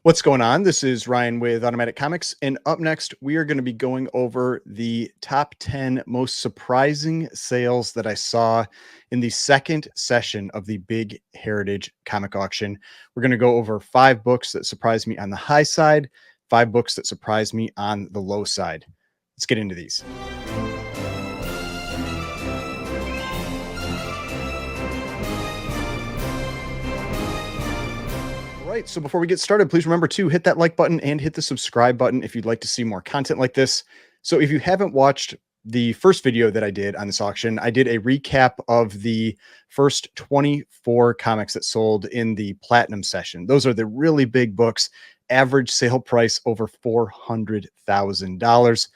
What's going on? This is Ryan with Automatic Comics, and up next, we are going to be going over the top 10 most surprising sales that I saw in the second session of the Big Heritage Comic Auction. We're going to go over 5 books that surprised me on the high side, 5 books that surprised me on the low side. Let's get into these. Right. So before we get started, please remember to hit that like button and hit the subscribe button if you'd like to see more content like this. So if you haven't watched the first video that I did on this auction, I did a recap of the first 24 comics that sold in the platinum session. Those are the really big books, average sale price over $400,000.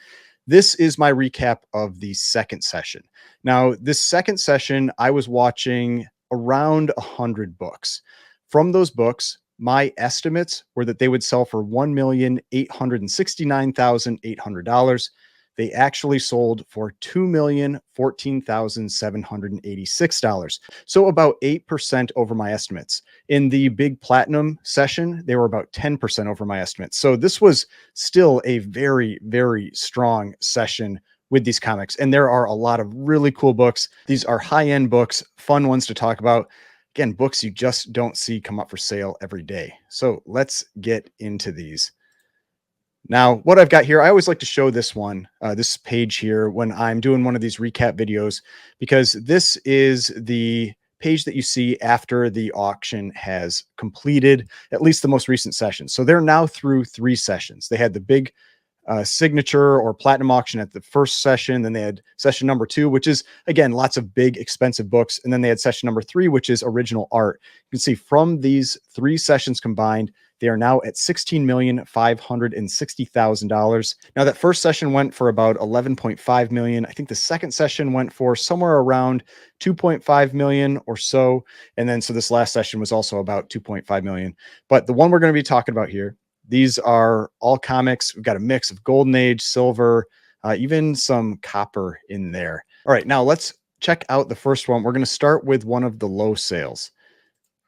This is my recap of the second session. Now, this second session, I was watching around 100 books. From those books, my estimates were that they would sell for $1,869,800. They actually sold for $2,014,786. So about 8% over my estimates. In the big platinum session, they were about 10% over my estimates. So this was still a very, very strong session with these comics. And there are a lot of really cool books. These are high-end books, fun ones to talk about. Again, books you just don't see come up for sale every day. So let's get into these. Now, what I've got here, I always like to show this one, this page here when I'm doing one of these recap videos, because this is the page that you see after the auction has completed, at least the most recent session. So they're now through 3 sessions. They had the big signature or platinum auction at the first session. Then they had session number 2, which is, again, lots of big, expensive books. And then they had session number 3, which is original art. You can see from these 3 sessions combined, they are now at $16,560,000. Now, that first session went for about $11.5 million. I think the second session went for somewhere around $2.5 million or so. And then, so this last session was also about $2.5 million. But the one we're going to be talking about here, these are all comics. We've got a mix of golden age, silver, even some copper in there. All right, now let's check out the first one. We're going to start with one of the low sales.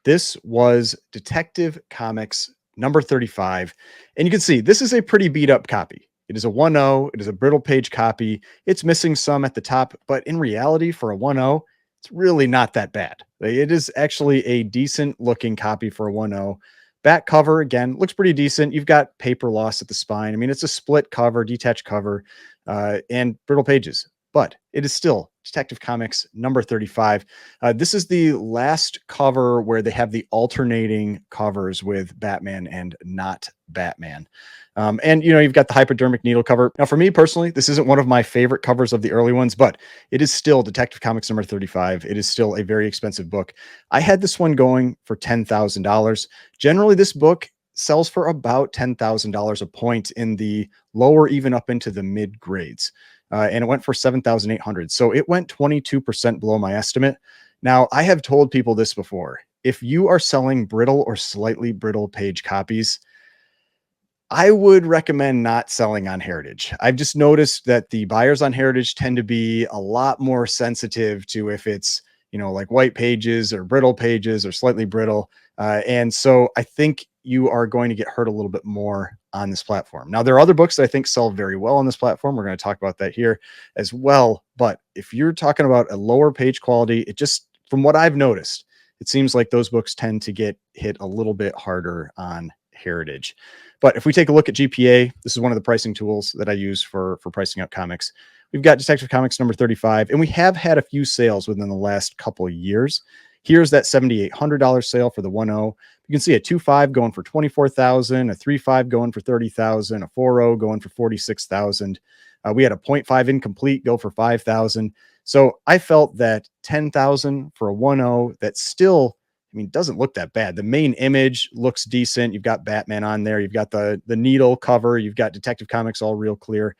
This was Detective Comics number 35. And you can see this is a pretty beat up copy. It is a 1.0. It is a brittle page copy. It's missing some at the top, but in reality for a 1.0, it's really not that bad. It is actually a decent looking copy for a 1.0. Back cover, again, looks pretty decent. You've got paper loss at the spine. I mean, it's a split cover, detached cover, and brittle pages, but it is still Detective Comics number 35. This is the last cover where they have the alternating covers with Batman and not Batman. And, you've got the hypodermic needle cover. Now, for me personally, this isn't one of my favorite covers of the early ones, but it is still Detective Comics number 35. It is still a very expensive book. I had this one going for $10,000. Generally, this book sells for about $10,000 a point in the lower, even up into the mid grades. And it went for $7,800. So it went 22% below my estimate. Now, I have told people this before. If you are selling brittle or slightly brittle page copies, I would recommend not selling on Heritage. I've just noticed that the buyers on Heritage tend to be a lot more sensitive to if it's, like white pages or brittle pages or slightly brittle. And so I think you are going to get hurt a little bit more on this platform. Now, there are other books that I think sell very well on this platform. We're going to talk about that here as well. But if you're talking about a lower page quality, it just, from what I've noticed, it seems like those books tend to get hit a little bit harder on Heritage. But if we take a look at GPA, this is one of the pricing tools that I use for pricing out comics. We've got Detective Comics number 35, and we have had a few sales within the last couple of years. Here's that $7,800 sale for the 1.0. You can see a 2.5 going for $24,000, a 3.5 going for $30,000, a 4.0 going for $46,000. We had a 0.5 incomplete go for $5,000. So I felt that $10,000 for a 1.0 that still, doesn't look that bad. The main image looks decent. You've got Batman on there. You've got the needle cover. You've got Detective Comics all real clear.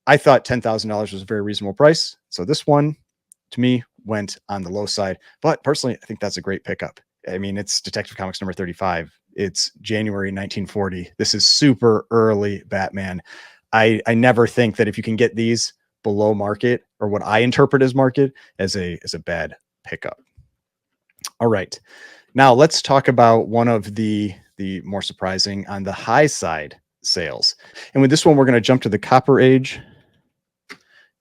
I thought $10,000 was a very reasonable price. So this one, to me, went on the low side. But personally, I think that's a great pickup. It's Detective Comics number 35. It's January 1940. This is super early Batman. I never think that if you can get these below market, or what I interpret as market, as a bad pickup. All right. Now let's talk about one of the the more surprising on the high side sales. And with this one, we're going to jump to the Copper Age.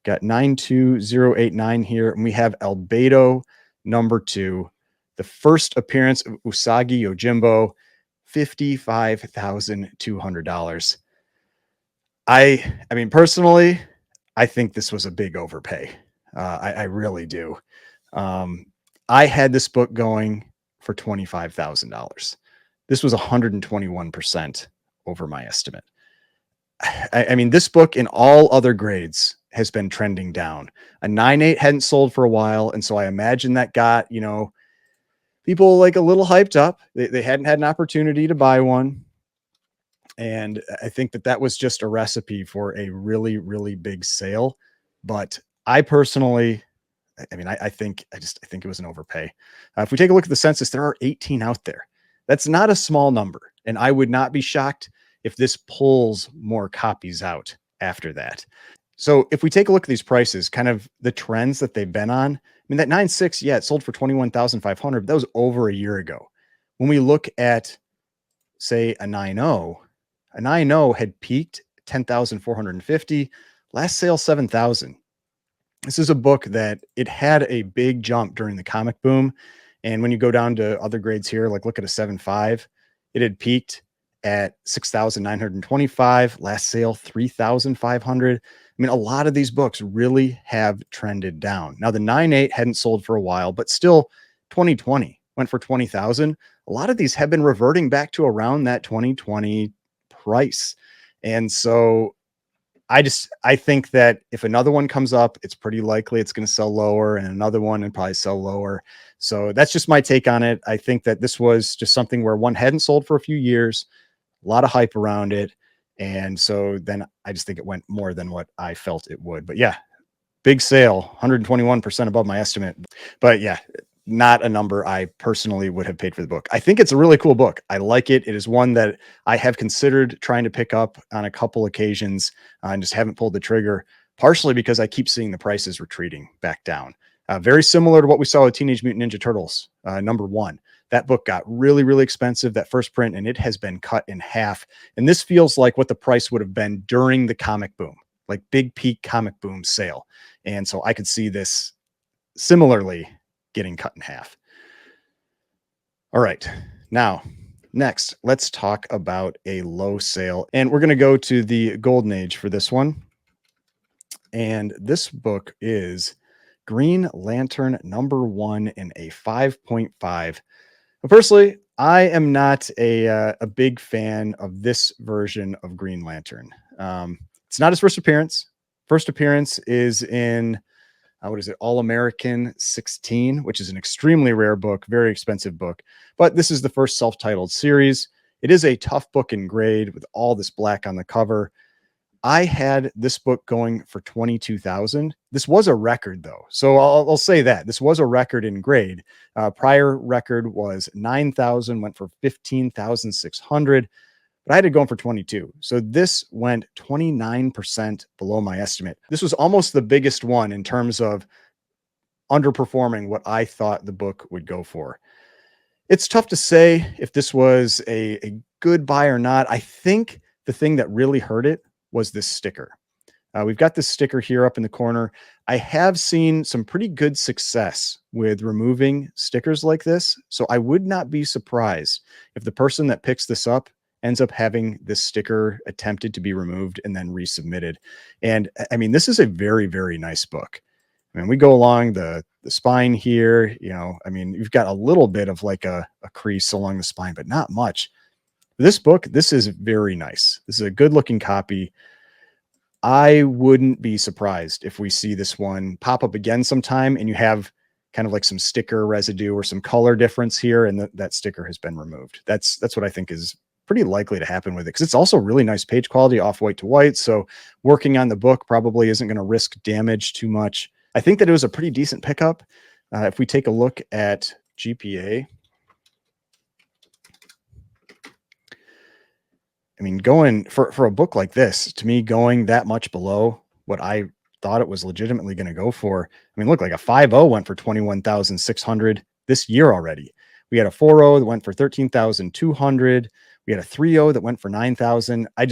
Got 92089 here, and we have Albedo #2, the first appearance of Usagi Yojimbo, $55,200. I mean, personally, I think this was a big overpay. I really do. Um, I had this book going for $25,000. This was 121% over my estimate. I mean, this book in all other grades has been trending down. A 9.8 hadn't sold for a while, and so I imagine that got, people like a little hyped up. They hadn't had an opportunity to buy one. And I think that that was just a recipe for a really, really big sale. But I personally, I mean, I think I think it was an overpay. If we take a look at the census, there are 18 out there. That's not a small number, and I would not be shocked if this pulls more copies out after that. So if we take a look at these prices, kind of the trends that they've been on, I mean, that 9.6, yeah, it sold for 21,500, but that was over a year ago. When we look at, say, a 9.0, a 9.0 had peaked 10,450, last sale 7,000. This is a book that it had a big jump during the comic boom. And when you go down to other grades here, like look at a 7.5, it had peaked at 6,925, last sale 3,500. I mean, a lot of these books really have trended down. Now, the 9.8 hadn't sold for a while, but still 2020 went for 20,000. A lot of these have been reverting back to around that 2020 price. And so I think that if another one comes up, it's pretty likely it's going to sell lower, and another one and probably sell lower. So that's just my take on it. I think that this was just something where one hadn't sold for a few years, a lot of hype around it. And so then I just think it went more than what I felt it would. But yeah, big sale, 121% above my estimate. But yeah, not a number I personally would have paid for the book. I think it's a really cool book. I like it. It is one that I have considered trying to pick up on a couple occasions and just haven't pulled the trigger, partially because I keep seeing the prices retreating back down. Very similar to what we saw with Teenage Mutant Ninja Turtles, #1. That book got really, really expensive, that first print, and it has been cut in half. And this feels like what the price would have been during the comic boom, like big peak comic boom sale. And so I could see this similarly getting cut in half. All right. Now, next, let's talk about a low sale. And we're going to go to the Golden Age for this one. And this book is Green Lantern #1 in a 5.5. But personally, I am not a big fan of this version of Green Lantern. It's not his first appearance. First appearance is in what is it? All American 16, which is an extremely rare book, very expensive book. But this is the first self-titled series. It is a tough book in grade with all this black on the cover. I had this book going for 22,000. This was a record though. So I'll say that this was a record in grade. Prior record was 9,000, went for 15,600. But I had it going for 22. So this went 29% below my estimate. This was almost the biggest one in terms of underperforming what I thought the book would go for. It's tough to say if this was a good buy or not. I think the thing that really hurt it was this sticker. We've got this sticker here up in the corner. I have seen some pretty good success with removing stickers like this. So I would not be surprised if the person that picks this up ends up having this sticker attempted to be removed and then resubmitted. And I mean, this is a very, very nice book. I mean, we go along the spine here, I mean, you've got a little bit of like a crease along the spine, but not much. This book, this is very nice. This is a good looking copy. I wouldn't be surprised if we see this one pop up again sometime and you have kind of like some sticker residue or some color difference here, and that sticker has been removed. That's what I think is pretty likely to happen with it, because it's also really nice page quality, off white to white. So working on the book probably isn't going to risk damage too much. I think that it was a pretty decent pickup. If we take a look at GPA, I mean, going for a book like this, to me, going that much below what I thought it was legitimately going to go for. I mean, look, like a 5.0 went for 21,600 this year already. We had a 4.0 that went for 13,200. We had a 3.0 that went for 9,000. I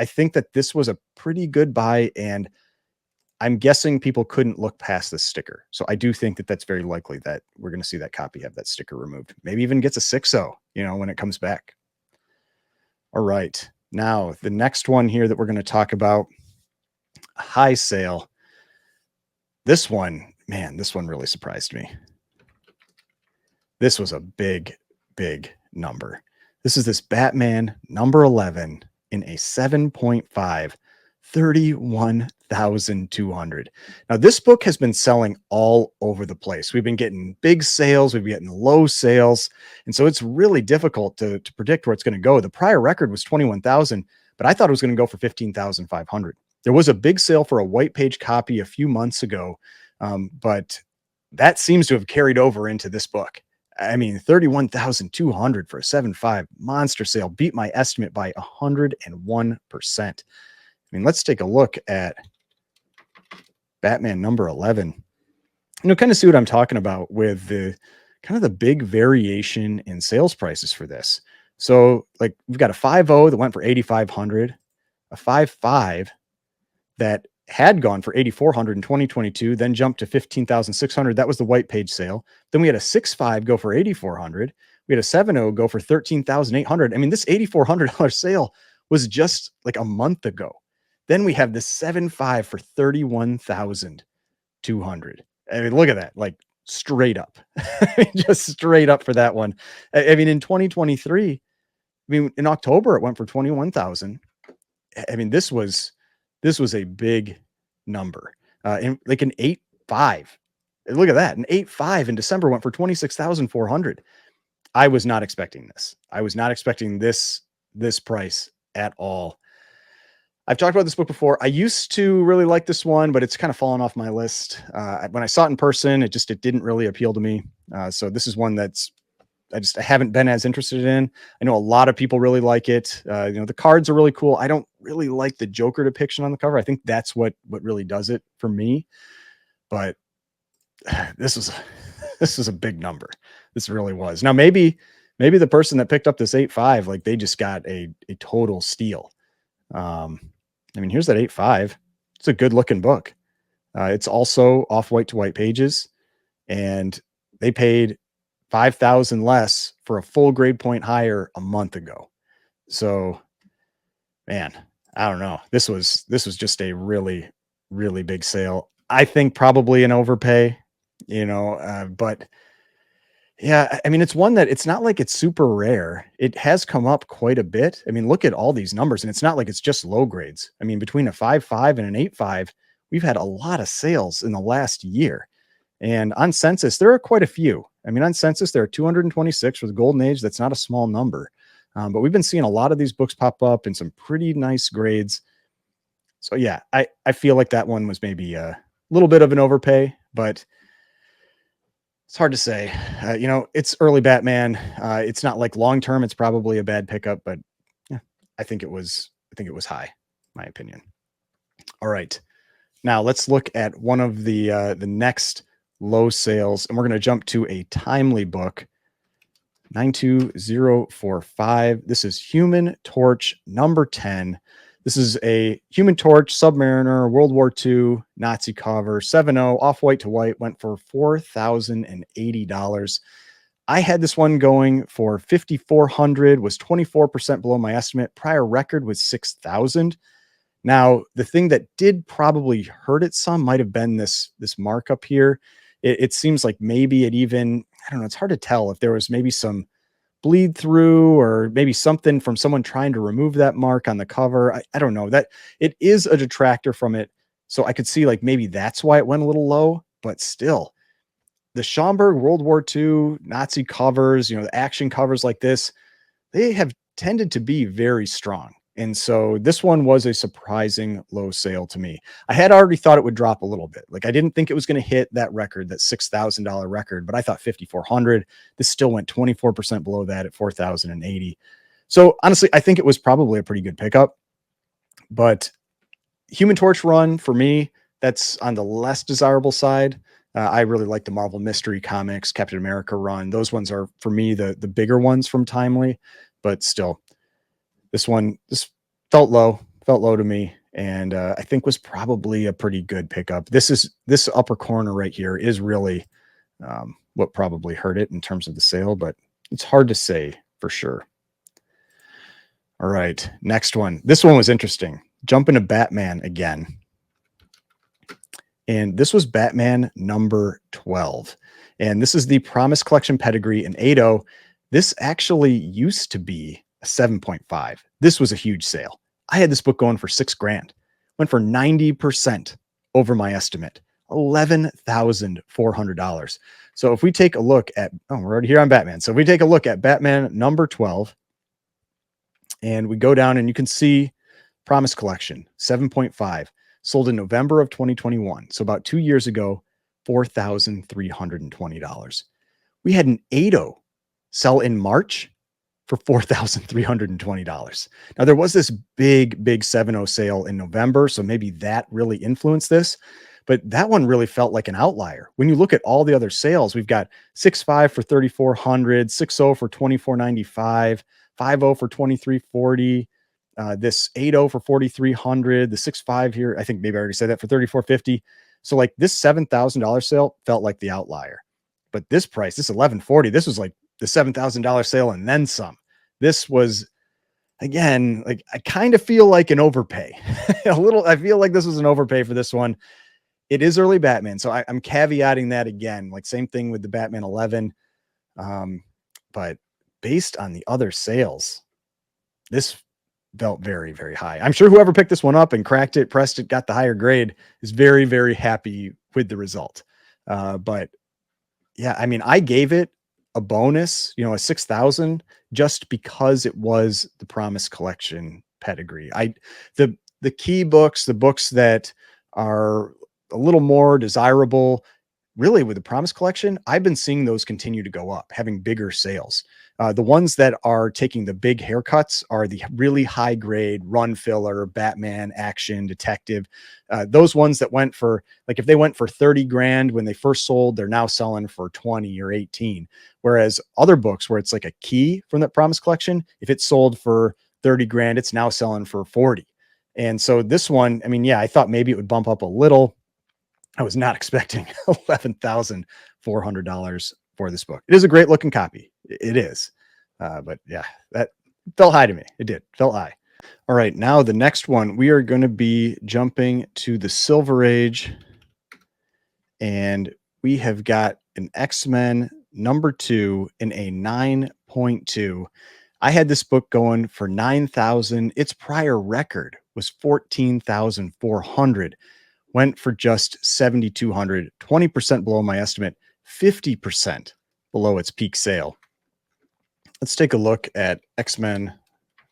think that this was a pretty good buy, and I'm guessing people couldn't look past this sticker. So I do think that that's very likely that we're going to see that copy have that sticker removed. Maybe even gets a 6.0, when it comes back. All right. Now, the next one here that we're going to talk about, high sale. This one, man, this one really surprised me. This was a big, big number. This is this Batman number 11 in a 7.5, 31,200. Now, this book has been selling all over the place. We've been getting big sales, we've been getting low sales. And so it's really difficult to predict where it's going to go. The prior record was 21,000, but I thought it was going to go for 15,500. There was a big sale for a white page copy a few months ago, but that seems to have carried over into this book. I mean, 31,200 for a 7.5 monster sale beat my estimate by 101%. I mean, let's take a look at Batman number 11. Kind of see what I'm talking about with the kind of the big variation in sales prices for this. So like we've got a 5.0 that went for 8,500, a 5.5 that had gone for 8,400 in 2022, then jumped to 15,600. That was the white page sale. Then we had a 6.5 go for 8,400. We had a 7.0 go for 13,800. I mean, this $8,400 sale was just like a month ago. Then we have the 7.5 for 31,200. I mean, look at that, like straight up, just straight up for that one. I mean, in 2023, I mean, in October, it went for 21,000. I mean, this was a big number, and like an 8.5. Look at that. An 8.5 in December went for 26,400. I was not expecting this. I was not expecting this price at all. I've talked about this book before. I used to really like this one, but it's kind of fallen off my list. When I saw it in person, it didn't really appeal to me. So this is one that's I haven't been as interested in. I know a lot of people really like it. The cards are really cool. I don't really like the Joker depiction on the cover. I think that's what really does it for me. But this was a big number. This really was. Now maybe the person that picked up this 8.5, like they just got a total steal. I mean, here's that 8.5. It's a good looking book. It's also off white to white pages, and they paid 5,000 less for a full grade point higher a month ago. So, man, I don't know. This was just a really, really big sale. I think probably an overpay, but yeah, I mean, it's one that it's not like it's super rare. It has come up quite a bit. I mean, look at all these numbers, and it's not like it's just low grades. I mean, between a 5.5 and an 8.5, we've had a lot of sales in the last year. And on Census, there are quite a few. I mean, on Census, there are 226 for the Golden Age. That's not a small number. But we've been seeing a lot of these books pop up in some pretty nice grades. So yeah, I feel like that one was maybe a little bit of an overpay, but it's hard to say. It's early Batman. It's not like long term. It's probably a bad pickup, but yeah, I think it was high, my opinion. All right, now let's look at one of the next low sales, and we're going to jump to a timely book. 92045. This is Human Torch number 10. This is a Human Torch, Submariner, World War II, Nazi cover, 7.0, off white to white, went for $4,080. I had this one going for 5,400, was 24% below my estimate. Prior record was 6,000. Now, the thing that did probably hurt it some might have been this markup here. It seems like maybe it even, I don't know, it's hard to tell if there was maybe some bleed through or maybe something from someone trying to remove that mark on the cover. I don't know, that it is a detractor from it. So I could see like maybe that's why it went a little low, but still the Schomburg World War II Nazi covers, the action covers like this, they have tended to be very strong. And so this one was a surprising low sale to me. I had already thought it would drop a little bit. Like I didn't think it was going to hit that record, that $6,000 record, but I thought 5,400. This still went 24% below that at 4,080. So honestly, I think it was probably a pretty good pickup. But Human Torch run for me, that's on the less desirable side. I really like the Marvel Mystery Comics, Captain America run. Those ones are for me the bigger ones from Timely, but still. This felt low to me, and I think was probably a pretty good pickup. This upper corner right here is really what probably hurt it in terms of the sale, but it's hard to say for sure. All right, next one. This one was interesting. Jump into Batman again. And this was Batman number 12. And this is the Promise Collection Pedigree in 8.0. This actually used to be a 7.5. This was a huge sale. I had this book going for $6,000. Went for 90% over my estimate. $11,400. So if we take a look at, we're already here on Batman. So if we take a look at Batman number 12, and we go down and you can see Promise Collection, 7.5, sold in November of 2021. So about 2 years ago, $4,320. We had an 8.0 sell in March for $4,320. Now there was this big 7.0 sale in November. So maybe that really influenced this. But that one really felt like an outlier. When you look at all the other sales, we've got 6.5 for $3,400, 6.0 for $2,495, 5.0 for $2,340, this 8.0 for $4,300, the 6.5 here, I think maybe I already said that, for $3,450. So like this $7,000 sale felt like the outlier. But this price, this $1,140, this was like the $7,000 sale and then some. This was, again, like I kind of feel like an overpay. I feel like this was an overpay for this one. It is early Batman, so I'm caveating that again. Like same thing with the Batman 11. But based on the other sales, this felt very, very high. I'm sure whoever picked this one up and cracked it, pressed it, got the higher grade is very, very happy with the result. But yeah, I mean, I gave it a bonus, a 6,000 just because it was the Promise Collection Pedigree. The key books, the books that are a little more desirable, really with the Promise Collection, I've been seeing those continue to go up, having bigger sales. The ones that are taking the big haircuts are the really high grade run filler, Batman, action, detective. Those ones that went for, like if they went for 30 grand when they first sold, they're now selling for 20 or 18. Whereas other books where it's like a key from that Promise Collection, if it sold for 30 grand, it's now selling for 40. And so this one, I mean, yeah, I thought maybe it would bump up a little. I was not expecting $11,400 for this book. It is a great looking copy. It is. But yeah, that felt high to me. It did. Felt high. All right. Now the next one, we are going to be jumping to the Silver Age. And we have got an X-Men number 2 in a 9.2. I had this book going for 9,000. Its prior record was 14,400. Went for just 7,200, 20% below my estimate, 50% below its peak sale. Let's take a look at X-Men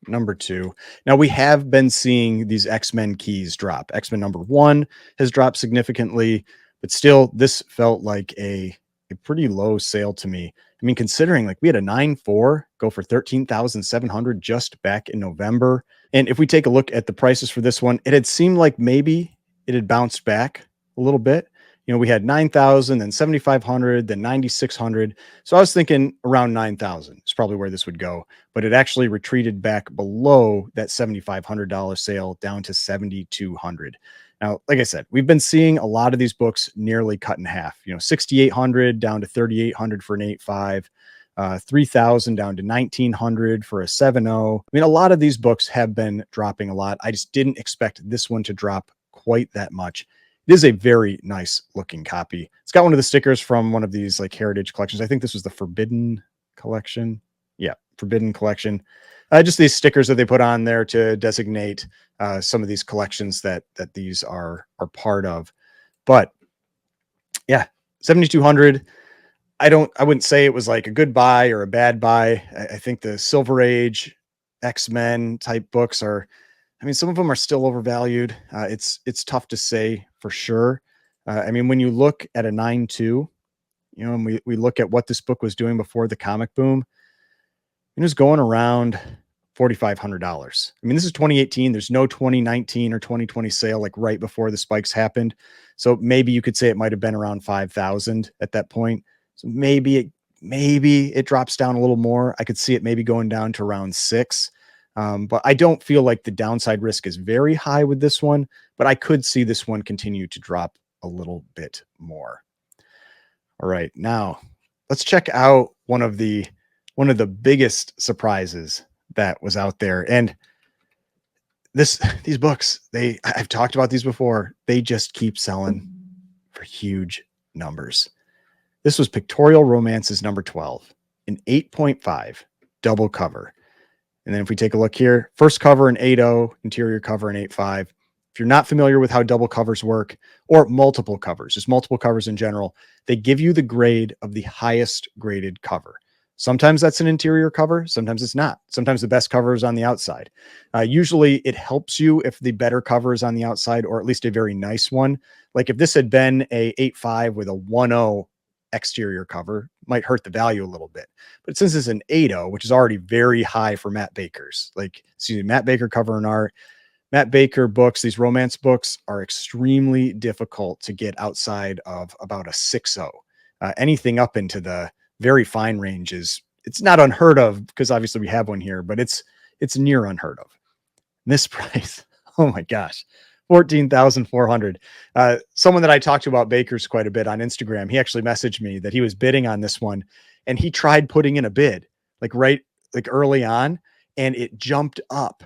number 2. Now we have been seeing these X-Men keys drop. X-Men number 1 has dropped significantly, but still this felt like a pretty low sale to me. I mean, considering like we had a 9.4 go for 13,700 just back in November. And if we take a look at the prices for this one, it had seemed like maybe it had bounced back a little bit. We had 9,000, then 7,500, then 9,600. So I was thinking around 9,000 is probably where this would go, but it actually retreated back below that $7,500 sale down to 7,200. Now, like I said, we've been seeing a lot of these books nearly cut in half, 6,800 down to 3,800 for an 8.5, 3,000 down to 1,900 for a 7.0. I mean, a lot of these books have been dropping a lot. I just didn't expect this one to drop quite that much. It is a very nice looking copy. It's got one of the stickers from one of these like heritage collections. I think this was the Forbidden collection. Yeah, Forbidden collection. Just these stickers that they put on there to designate some of these collections that these are part of. But yeah, 7,200. I wouldn't say it was like a good buy or a bad buy. I think the Silver Age X-Men type books are, I mean, some of them are still overvalued. It's tough to say for sure. I mean, when you look at a 9.2, and we look at what this book was doing before the comic boom, it was going around $4,500. I mean, this is 2018. There's no 2019 or 2020 sale like right before the spikes happened. So maybe you could say it might have been around 5,000 at that point. So maybe it drops down a little more. I could see it maybe going down to around 6. But I don't feel like the downside risk is very high with this one, but I could see this one continue to drop a little bit more. All right, now let's check out one of the biggest surprises that was out there. And these books, I've talked about these before. They just keep selling for huge numbers. This was Pictorial Romances number 12, an 8.5 double cover. And then if we take a look here, first cover an 8.0, interior cover an 8.5. If you're not familiar with how double covers work, or multiple covers, just multiple covers in general, they give you the grade of the highest graded cover. Sometimes that's an interior cover, sometimes it's not. Sometimes the best cover is on the outside. Usually it helps you if the better cover is on the outside, or at least a very nice one. Like if this had been a 8.5 with a 1.0 exterior cover, might hurt the value a little bit. But since it's an 8.0, which is already very high for Matt Baker's, Matt Baker cover and art, Matt Baker books, these romance books are extremely difficult to get outside of about a 6.0. Anything up into the very fine range it's not unheard of, because obviously we have one here, but it's near unheard of. This price, oh my gosh, 14,400. Someone that I talked to about Baker's quite a bit on Instagram, he actually messaged me that he was bidding on this one, and he tried putting in a bid early on, and it jumped up.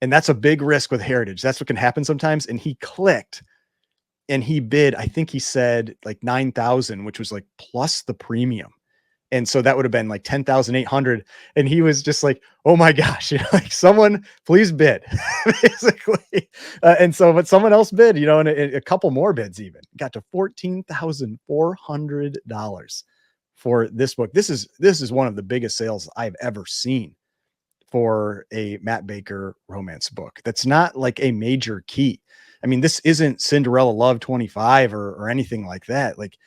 And that's a big risk with Heritage. That's what can happen sometimes. And he clicked and he bid, I think he said like 9,000, which was like plus the premium. And so that would have been like 10,800. And he was just like, oh my gosh, like someone please bid, basically. But someone else bid, and a couple more bids even got to $14,400 for this book. This is one of the biggest sales I've ever seen for a Matt Baker romance book. That's not like a major key. I mean, this isn't Cinderella Love 25 or anything like that. Like,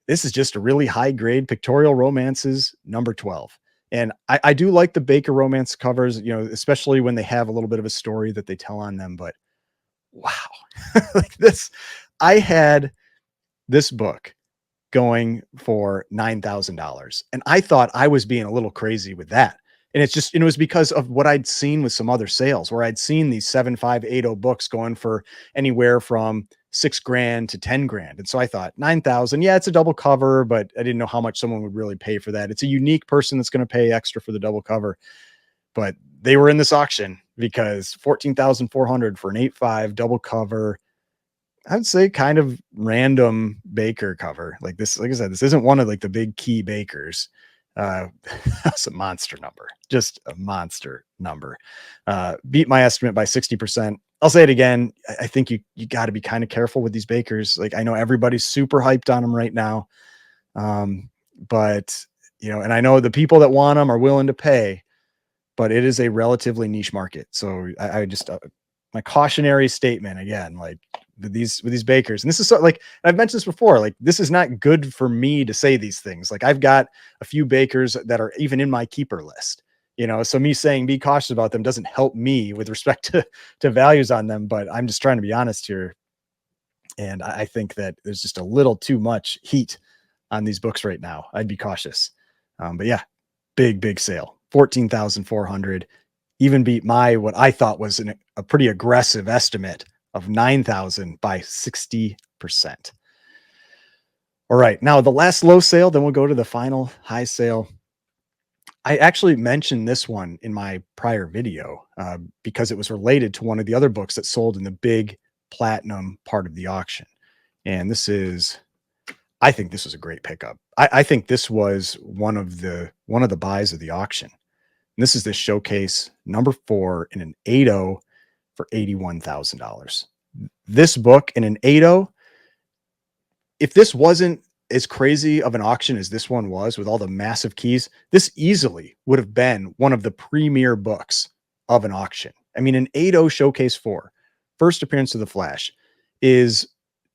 this is just a really high grade Pictorial Romances number 12. And I do like the Baker romance covers, especially when they have a little bit of a story that they tell on them. But wow, like this, I had this book going for $9,000. And I thought I was being a little crazy with that. And it was because of what I'd seen with some other sales where I'd seen these 7.580 books going for anywhere from $6,000 to $10,000. And so I thought 9,000, yeah, it's a double cover, but I didn't know how much someone would really pay for that. It's a unique person that's going to pay extra for the double cover, but they were in this auction because 14,400 for an 8.5 double cover. I would say kind of random Baker cover like this. Like I said, this isn't one of like the big key Bakers. That's a monster number, just a monster number. Beat my estimate by 60%. I'll say it again. I think you got to be kind of careful with these Bakers. Like I know everybody's super hyped on them right now. But and I know the people that want them are willing to pay, but it is a relatively niche market. So I just, my cautionary statement again, like with these Bakers, and this is like I've mentioned this before, like this is not good for me to say these things. Like I've got a few Bakers that are even in my keeper list, so me saying be cautious about them doesn't help me with respect to values on them, but I'm just trying to be honest here. And I think that there's just a little too much heat on these books right now. I'd be cautious. But yeah, big sale, 14,400, even beat what I thought was a pretty aggressive estimate of 9,000 by 60%. All right. Now the last low sale, then we'll go to the final high sale. I actually mentioned this one in my prior video because it was related to one of the other books that sold in the big platinum part of the auction. And I think this was a great pickup. I think this was one of the buys of the auction. And this is the Showcase number 4 in an 8.0 for $81,000. This book in an 8.0, if this wasn't as crazy of an auction as this one was with all the massive keys, this easily would have been one of the premier books of an auction. I mean, an 8.0 Showcase 4, first appearance of the Flash, is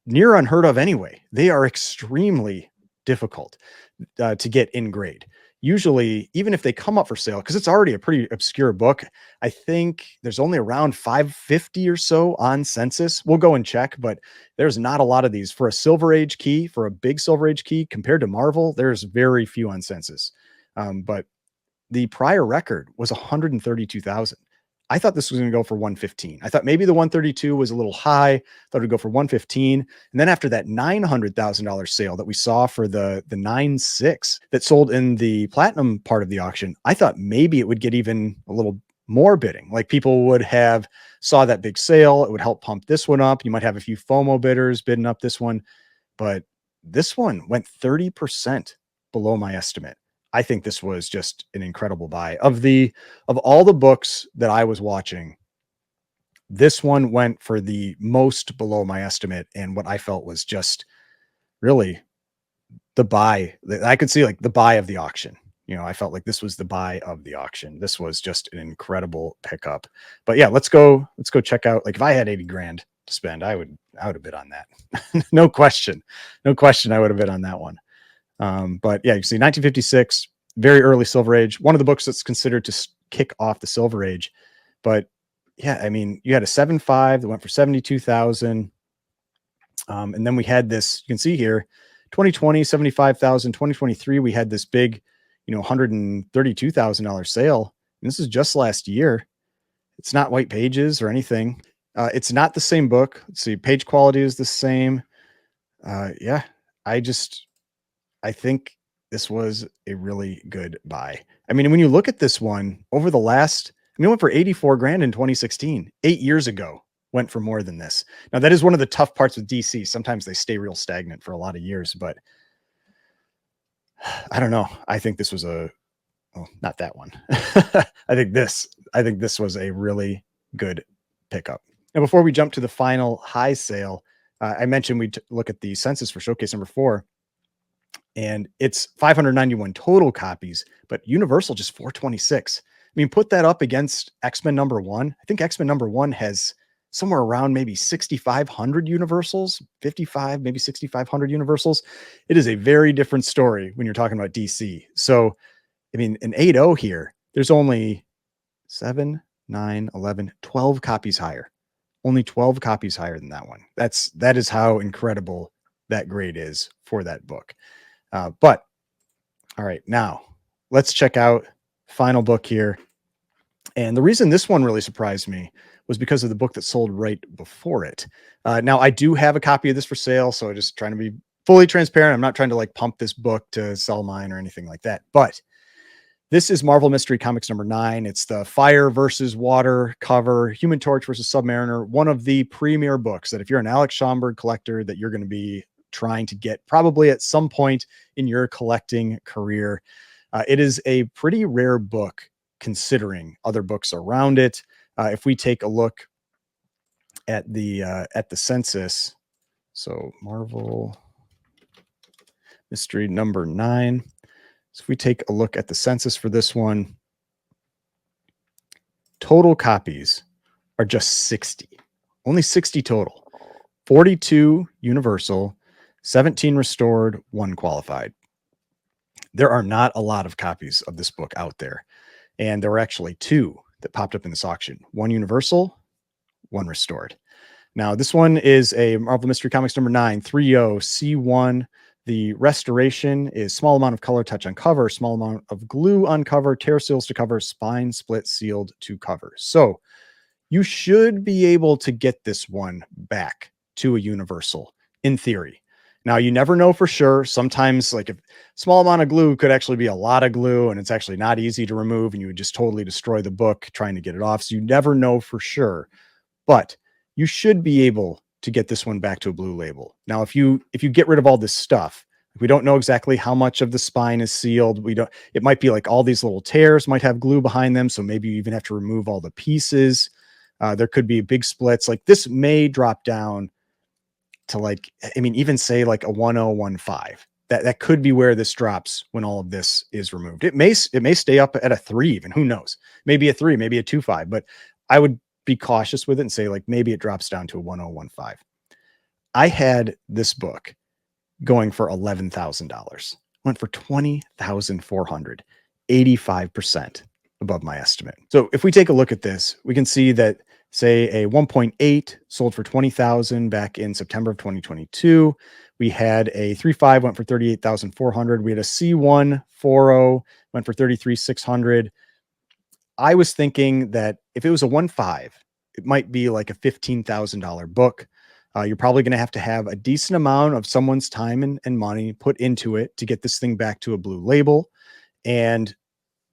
near unheard of anyway. They are extremely difficult to get in grade. Usually, even if they come up for sale, because it's already a pretty obscure book, I think there's only around 550 or so on Census. We'll go and check, but there's not a lot of these. For a Silver Age key, for a big Silver Age key, compared to Marvel, there's very few on Census. But the prior record was 132,000. I thought this was going to go for 115. I thought maybe the 132 was a little high. Thought it'd go for 115. And then after that $900,000 sale that we saw for the 9.6 that sold in the platinum part of the auction, I thought maybe it would get even a little more bidding. Like people would have saw that big sale. It would help pump this one up. You might have a few FOMO bidders bidding up this one, but this one went 30% below my estimate. I think this was just an incredible buy. Of all the books that I was watching, this one went for the most below my estimate, and what I felt was just really the buy. I could see like the buy of the auction. I felt like this was the buy of the auction. This was just an incredible pickup. But yeah, let's go check out. Like if I had 80 grand to spend, I would have bid on that. No question. I would have bid on that one. But yeah, you see 1956, very early Silver Age, one of the books that's considered to kick off the Silver Age. But yeah, I mean, you had a 7.5 that went for 72,000. And then we had this, you can see here, 2020, 75,000, 2023, we had this big, $132,000 sale. And this is just last year. It's not white pages or anything. It's not the same book. Let's see, page quality is the same. Yeah, I think this was a really good buy. I mean, when you look at this one over the last, it went for 84 grand in 2016, 8 years ago, went for more than this. Now that is one of the tough parts with DC. Sometimes they stay real stagnant for a lot of years, but I don't know. I think this was not that one. I think this was a really good pickup. And before we jump to the final high sale, I mentioned we'd look at the census for showcase number 4. And it's 591 total copies, but Universal just 426. I mean, put that up against X-Men number 1. I think X-Men number 1 has somewhere around maybe 6,500 Universals, 55, maybe 6,500 Universals. It is a very different story when you're talking about DC. So, I mean, an 8.0 here, there's only 7, 9, 11, 12 copies higher. Only 12 copies higher than that one. That is how incredible that grade is for that book. But all right, now let's check out final book here. And the reason this one really surprised me was because of the book that sold right before it. Now I do have a copy of this for sale, so I'm just trying to be fully transparent. I'm not trying to like pump this book to sell mine or anything like that. But this is Marvel Mystery Comics number 9. It's the Fire versus Water cover, Human Torch versus Submariner, one of the premier books that if you're an Alex Schomburg collector that you're going to be trying to get probably at some point in your collecting career. It is a pretty rare book considering other books around it. If we take a look at the census, so Marvel Mystery number 9. So if we take a look at the census for this one, total copies are just 60, only 60 total, 42 Universal, 17 restored, 1 qualified. There are not a lot of copies of this book out there. And there were actually 2 that popped up in this auction, 1 Universal, 1 restored. Now, this one is a Marvel Mystery Comics number 9, 3.0 C1. The restoration is small amount of color touch on cover, small amount of glue on cover, tear seals to cover, spine split sealed to cover. So you should be able to get this one back to a Universal in theory. Now, you never know for sure. Sometimes like a small amount of glue could actually be a lot of glue and it's actually not easy to remove and you would just totally destroy the book trying to get it off. So you never know for sure, but you should be able to get this one back to a blue label. Now, if you get rid of all this stuff, we don't know exactly how much of the spine is sealed. It might be like all these little tears might have glue behind them. So maybe you even have to remove all the pieces. There could be big splits. Like this may drop down to like, I mean, even say like a 1015. That could be where this drops when all of this is removed. It may stay up at a 3 even, who knows? Maybe a 3, maybe a 2.5, but I would be cautious with it and say like maybe it drops down to a 1015. I had this book going for $11,000, went for $20,400, 85% above my estimate. So if we take a look at this, we can see that say a 1.8 sold for 20,000 back in September of 2022. We had a 3.5 went for 38,400. We had a C1 4.0 went for 33,600. I was thinking that if it was a 1.5, it might be like a $15,000 book. You're probably going to have a decent amount of someone's time and money put into it to get this thing back to a blue label. And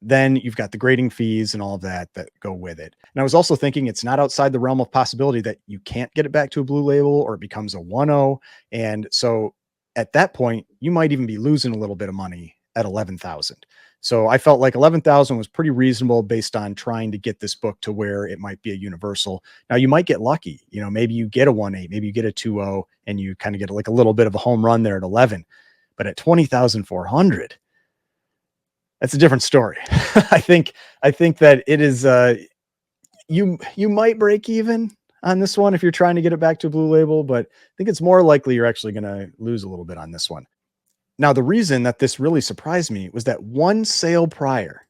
then you've got the grading fees and all of that that go with it. And I was also thinking it's not outside the realm of possibility that you can't get it back to a blue label or it becomes a 1.0. And so at that point, you might even be losing a little bit of money at 11,000. So I felt like 11,000 was pretty reasonable based on trying to get this book to where it might be a universal. Now you might get lucky, maybe you get a 1.8, maybe you get a 2.0 and you kind of get like a little bit of a home run there at 11, but at 20,400, that's a different story. I think that it is, you might break even on this one if you're trying to get it back to a blue label, but I think it's more likely you're actually going to lose a little bit on this one. Now, the reason that this really surprised me was that one sale prior,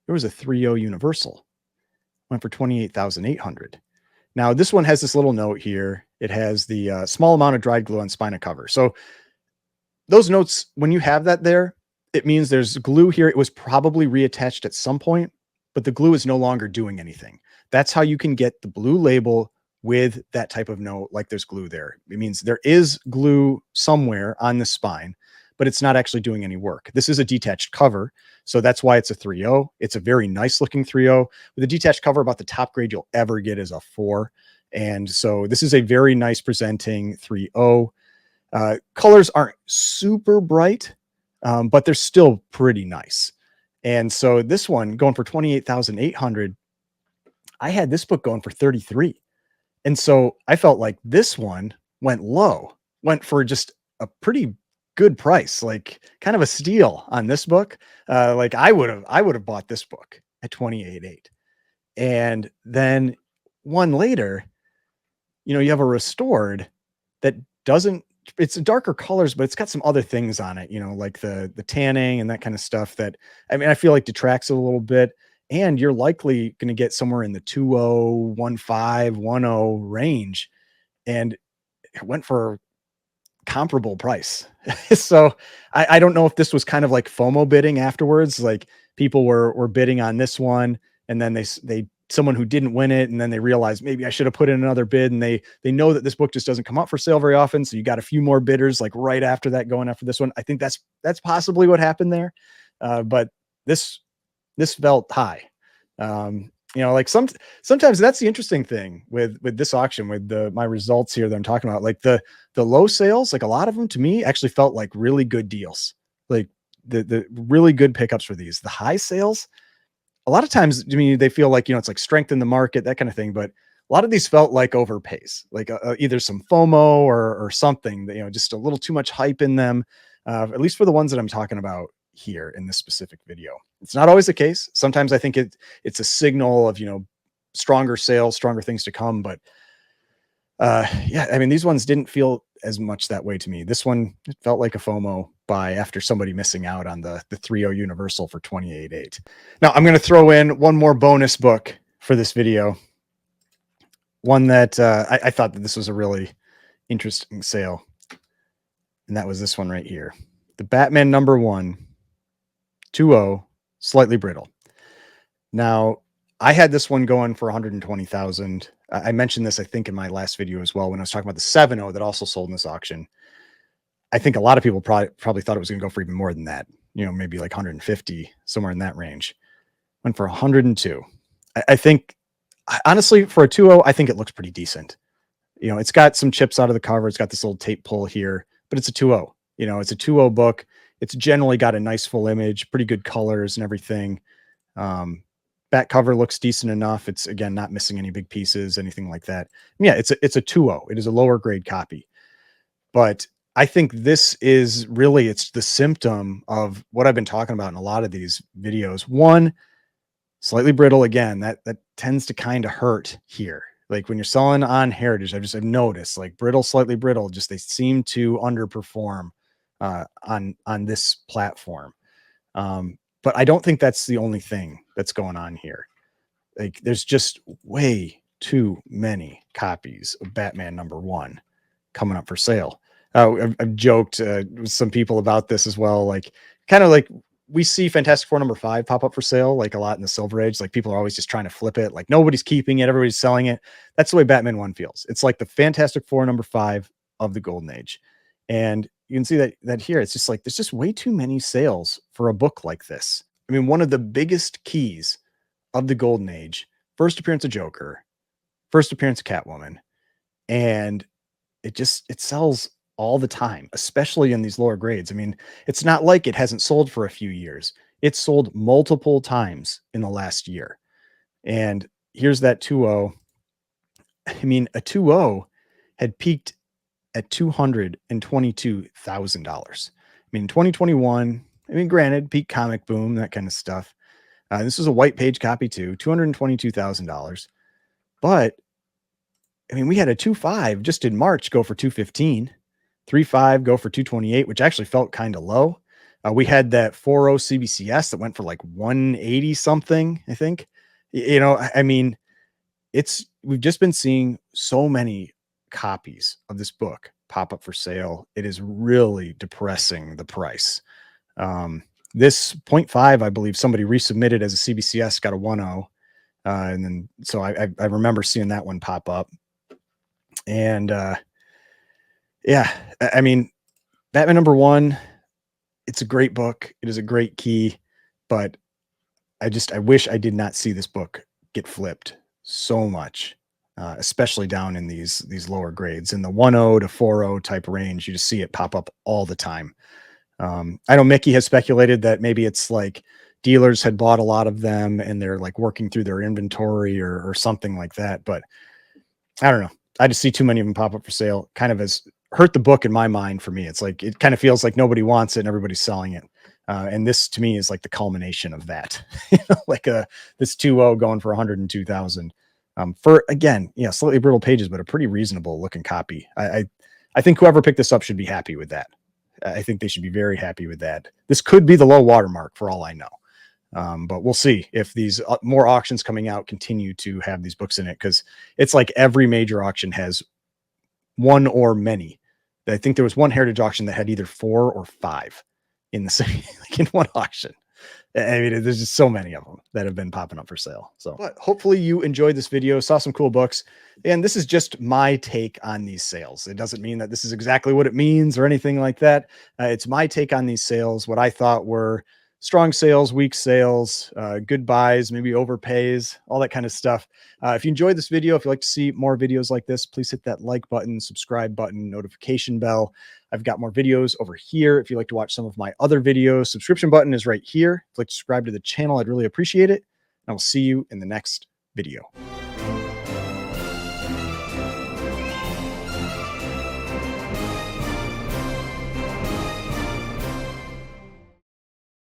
there was a 3.0 universal, went for 28,800. Now, this one has this little note here. It has the small amount of dried glue on spine and cover. So those notes, when you have that there, it means there's glue here. It was probably reattached at some point, but the glue is no longer doing anything. That's how you can get the blue label with that type of note, like there's glue there. It means there is glue somewhere on the spine, but it's not actually doing any work. This is a detached cover, so that's why it's a 3.0. It's a very nice looking 3.0. With a detached cover, about the top grade you'll ever get is a 4. And so this is a very nice presenting 3.0. Colors aren't super bright, but they're still pretty nice. And so this one going for 28,800, I had this book going for 33. And so I felt like this one went low, went for just a pretty good price, like kind of a steal on this book. Like I would have bought this book at 28.8. And then one later, you have a restored that doesn't, it's darker colors, but it's got some other things on it, like the tanning and that kind of stuff that, I feel like detracts a little bit. And you're likely going to get somewhere in the 2.0, 1.5, 1.0 range. And it went for comparable price. So I don't know if this was kind of like FOMO bidding afterwards. Like people were bidding on this one, and then they someone who didn't win it, and then they realized maybe I should have put in another bid, and they know that this book just doesn't come up for sale very often. So you got a few more bidders like right after that going after this one. I think that's possibly what happened there. But this felt high. Like sometimes that's the interesting thing with this auction, with my results here that I'm talking about. Like the low sales, like a lot of them to me actually felt like really good deals, like the really good pickups for these. The high sales, a lot of times to me, they feel like, it's like strength in the market, that kind of thing. But a lot of these felt like overpays, like either some FOMO or something that, just a little too much hype in them, at least for the ones that I'm talking about here in this specific video. It's not always the case. Sometimes I think it's a signal of, stronger sales, stronger things to come. But yeah, these ones didn't feel as much that way to me. This one, it felt like a FOMO buy after somebody missing out on the 3.0 universal for 28.8. Now I'm going to throw in one more bonus book for this video. One that I thought that this was a really interesting sale. And that was this one right here. The Batman #1, 2.0, slightly brittle. Now, I had this one going for 120,000. I mentioned this, I think, in my last video as well, when I was talking about the 7.0 that also sold in this auction. I think a lot of people probably thought it was going to go for even more than that, maybe like 150, somewhere in that range. Went for 102. I think, honestly, for a 2.0, I think it looks pretty decent. It's got some chips out of the cover. It's got this little tape pull here, but it's a 2.0. It's a 2.0 book. It's generally got a nice full image, pretty good colors and everything. Back cover looks decent enough. It's, again, not missing any big pieces, anything like that. Yeah, it's a 2.0. It is a lower grade copy. But I think this is really, it's the symptom of what I've been talking about in a lot of these videos. One, slightly brittle. Again, that tends to kind of hurt here. Like when you're selling on Heritage, I've noticed like brittle, slightly brittle, just they seem to underperform on this platform. But I don't think that's the only thing that's going on here. Like there's just way too many copies of Batman #1 coming up for sale. I've joked with some people about this as well. Like kind of like we see Fantastic Four #5 pop up for sale like a lot in the Silver Age. Like people are always just trying to flip it. Like nobody's keeping it, everybody's selling it. That's the way Batman 1 feels. It's like the Fantastic Four #5 of the Golden Age. And you can see that here. It's just like there's just way too many sales for a book like this. I mean, one of the biggest keys of the Golden Age, first appearance of Joker, first appearance of Catwoman, and it sells all the time, especially in these lower grades. I mean, it's not like it hasn't sold for a few years. It's sold multiple times in the last year. And here's that 2.0. I mean, a 2.0 had peaked at $222,000. I mean, 2021, I mean, granted, peak comic boom, that kind of stuff. This was a white page copy too, $222,000. But I mean, we had a 2.5 just in March go for 215, 3.5 go for 228, which actually felt kind of low. We had that 4.0 CBCS that went for like 180 something, I think. You know, I mean, we've just been seeing so many copies of this book pop up for sale. It is really depressing the price. This 0.5, I believe somebody resubmitted as a CBCS, got a 1.0. And then, so I remember seeing that one pop up. And yeah, I mean, Batman #1, it's a great book. It is a great key, but I wish I did not see this book get flipped so much, especially down in these lower grades. In the 1.0 to 4.0 type range, you just see it pop up all the time. I know Mickey has speculated that maybe it's like dealers had bought a lot of them and they're like working through their inventory or something like that, but I don't know. I just see too many of them pop up for sale. Kind of has hurt the book in my mind. For me, it's like it kind of feels like nobody wants it and everybody's selling it. And this to me is like the culmination of that. Like this 2.0 going for 102,000 for, again, yeah, slightly brittle pages, but a pretty reasonable looking copy. I think whoever picked this up should be happy with that. I think they should be very happy with that. This could be the low watermark for all I know. But we'll see if these more auctions coming out continue to have these books in it, because it's like every major auction has one or many. I think there was one heritage auction that had either 4 or 5 in the same, like in one auction. I mean, there's just so many of them that have been popping up for sale. So, but hopefully you enjoyed this video, saw some cool books. And this is just my take on these sales. It doesn't mean that this is exactly what it means or anything like that. It's my take on these sales, what I thought were strong sales, weak sales, good buys, maybe overpays, all that kind of stuff. If you enjoyed this video, if you'd like to see more videos like this, please hit that like button, subscribe button, notification bell. I've got more videos over here. If you'd like to watch some of my other videos, subscription button is right here. If you'd like to subscribe to the channel, I'd really appreciate it. And I will see you in the next video.